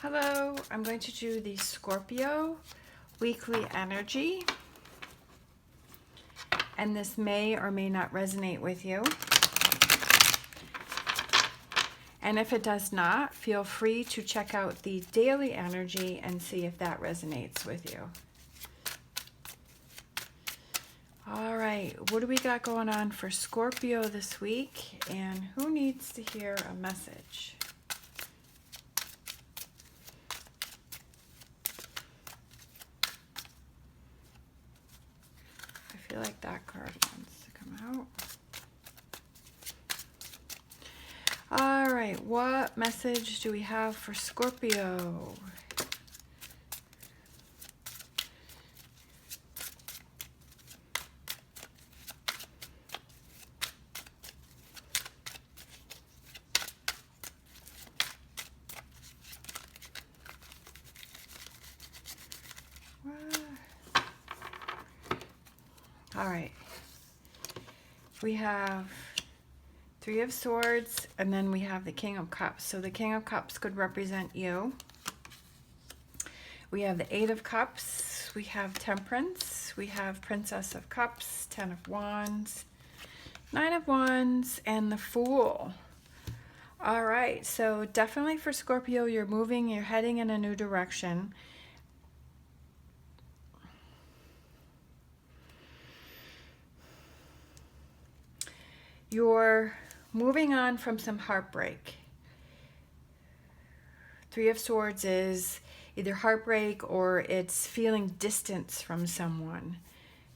Hello, I'm going to do the Scorpio weekly energy, and this may or may not resonate with you. And if it does not, feel free to check out the daily energy and see if that resonates with you. All right, what do we got going on for Scorpio this week, and who needs to hear a message? I feel like that card wants to come out. All right, what message do we have for Scorpio? All right, we have Three of Swords, and then we have the King of Cups. So the King of Cups could represent you. We have the Eight of Cups, we have Temperance, we have Princess of Cups, Ten of Wands, Nine of Wands, and the Fool. All right, so definitely for Scorpio, you're moving, you're heading in a new direction. You're moving on from some heartbreak. Three of Swords is either heartbreak or it's feeling distance from someone.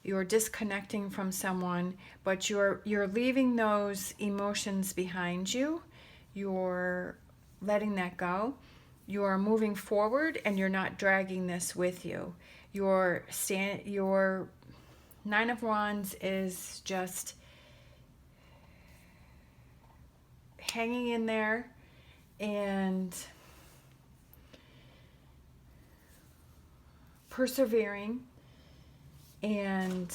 You're disconnecting from someone, but you're leaving those emotions behind you. You're letting that go. You're moving forward, and you're not dragging this with you. Your Nine of Wands is just hanging in there and persevering. And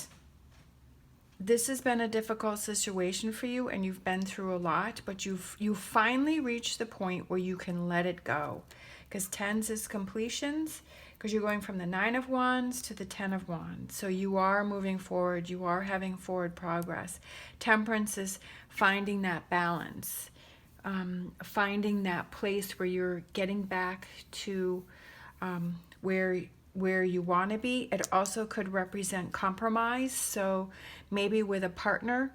this has been a difficult situation for you, and you've been through a lot, but you finally reached the point where you can let it go, because tens is completions, because you're going from the Nine of Wands to the Ten of Wands. So you are moving forward, you are having forward progress. Temperance is finding that balance, finding that place where you're getting back to where you want to be. It also could represent compromise. So maybe with a partner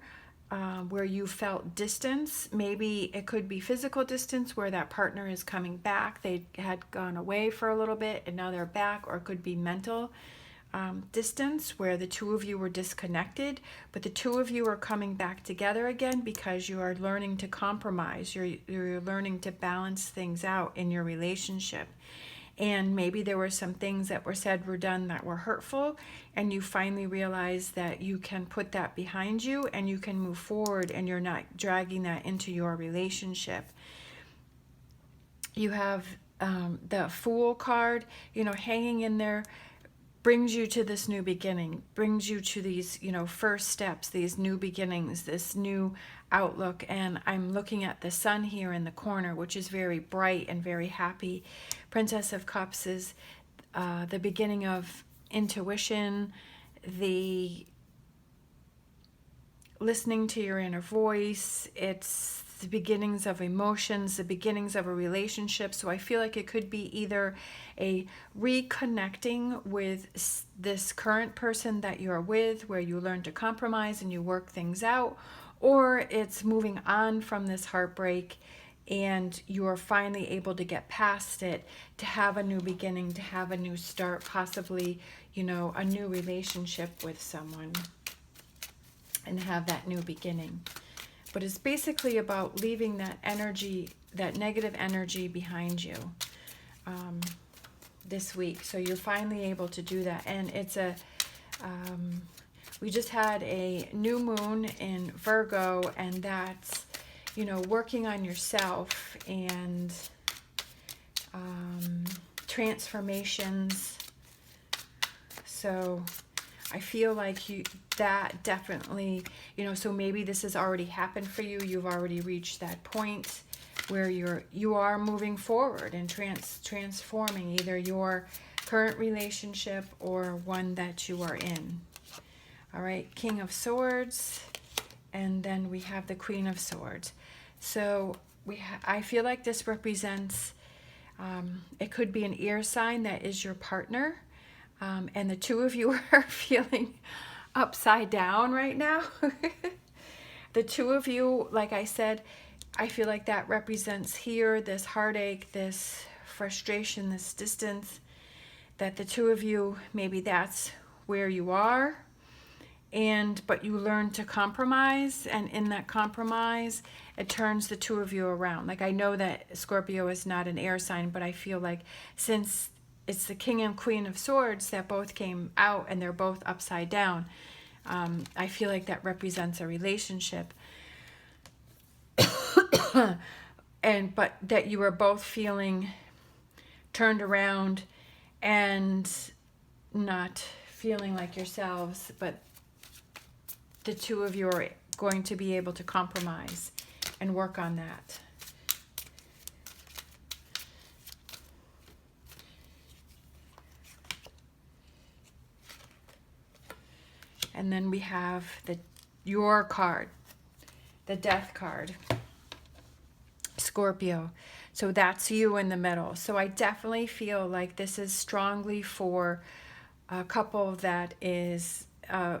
where you felt distance, maybe it could be physical distance where that partner is coming back. They had gone away for a little bit and now they're back, or it could be mental distance where the two of you were disconnected, but the two of you are coming back together again because you are learning to compromise. You're learning to balance things out in your relationship. And maybe there were some things that were said, were done that were hurtful, and you finally realize that you can put that behind you and you can move forward, and you're not dragging that into your relationship. You have the Fool card, hanging in there, brings you to this new beginning, brings you to these, first steps, these new beginnings, this new outlook. And I'm looking at the sun here in the corner, which is very bright and very happy. Princess of Cups is the beginning of intuition, the listening to your inner voice. It's the beginnings of emotions, the beginnings of a relationship. So I feel like it could be either a reconnecting with this current person that you're with, where you learn to compromise and you work things out, or it's moving on from this heartbreak and you're finally able to get past it, to have a new beginning, to have a new start, possibly, a new relationship with someone, and have that new beginning. But it's basically about leaving that energy, that negative energy behind you this week. So you're finally able to do that. And it's we just had a new moon in Virgo, and that's, working on yourself and transformations. So I feel like that definitely, so maybe this has already happened for you. You've already reached that point where you are moving forward and transforming either your current relationship or one that you are in. All right, King of Swords, and then we have the Queen of Swords. So I feel like this represents, it could be an air sign that is your partner, and the two of you are feeling upside down right now. The two of you, like I said, I feel like that represents here this heartache, this frustration, this distance, that the two of you, maybe that's where you are, but you learn to compromise, and in that compromise, it turns the two of you around. Like, I know that Scorpio is not an air sign, but I feel like since it's the King and Queen of Swords that both came out and they're both upside down, I feel like that represents a relationship. But that you are both feeling turned around and not feeling like yourselves, but the two of you are going to be able to compromise and work on that. And then we have your card, the Death card, Scorpio. So that's you in the middle. So I definitely feel like this is strongly for a couple that is,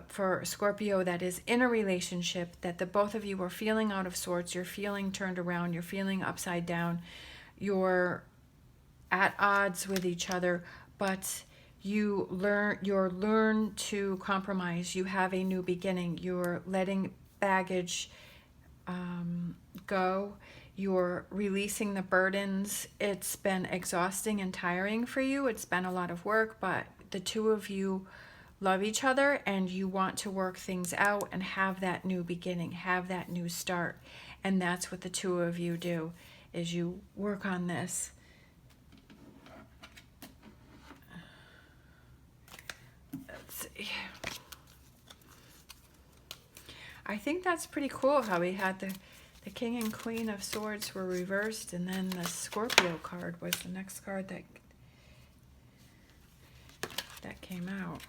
for Scorpio that is in a relationship, that the both of you are feeling out of sorts, you're feeling turned around, you're feeling upside down, you're at odds with each other, but you learn to compromise. You have a new beginning. You're letting baggage go. You're releasing the burdens. It's been exhausting and tiring for you. It's been a lot of work, but the two of you love each other and you want to work things out and have that new beginning, have that new start. And that's what the two of you do, is you work on this. I think that's pretty cool how we had the King and Queen of Swords were reversed, and then the Scorpio card was the next card that came out.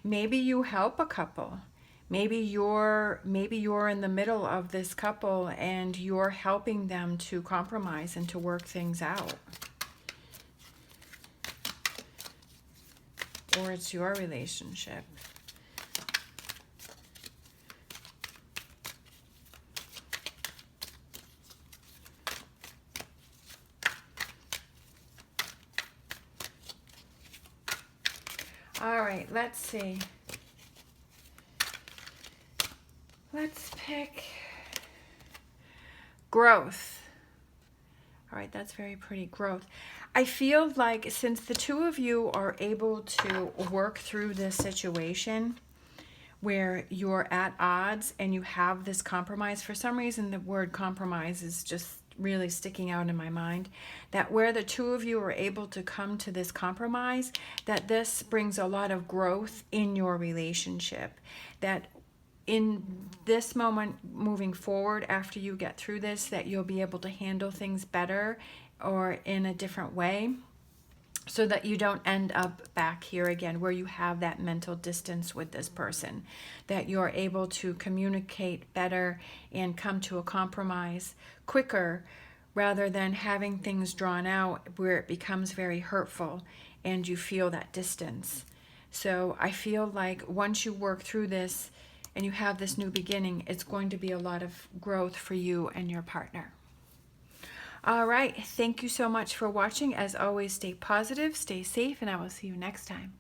Maybe you help a couple. Maybe you're in the middle of this couple and you're helping them to compromise and to work things out. Or it's your relationship. All right, let's see. Let's pick growth. All right, that's very pretty, growth. I feel like since the two of you are able to work through this situation where you're at odds and you have this compromise, for some reason the word compromise is just really sticking out in my mind, that where the two of you are able to come to this compromise, that this brings a lot of growth in your relationship, that in this moment moving forward after you get through this, that you'll be able to handle things better or in a different way, so that you don't end up back here again where you have that mental distance with this person, that you're able to communicate better and come to a compromise quicker rather than having things drawn out where it becomes very hurtful and you feel that distance. So I feel like once you work through this and you have this new beginning, it's going to be a lot of growth for you and your partner. All right, thank you so much for watching. As always, stay positive, stay safe, and I will see you next time.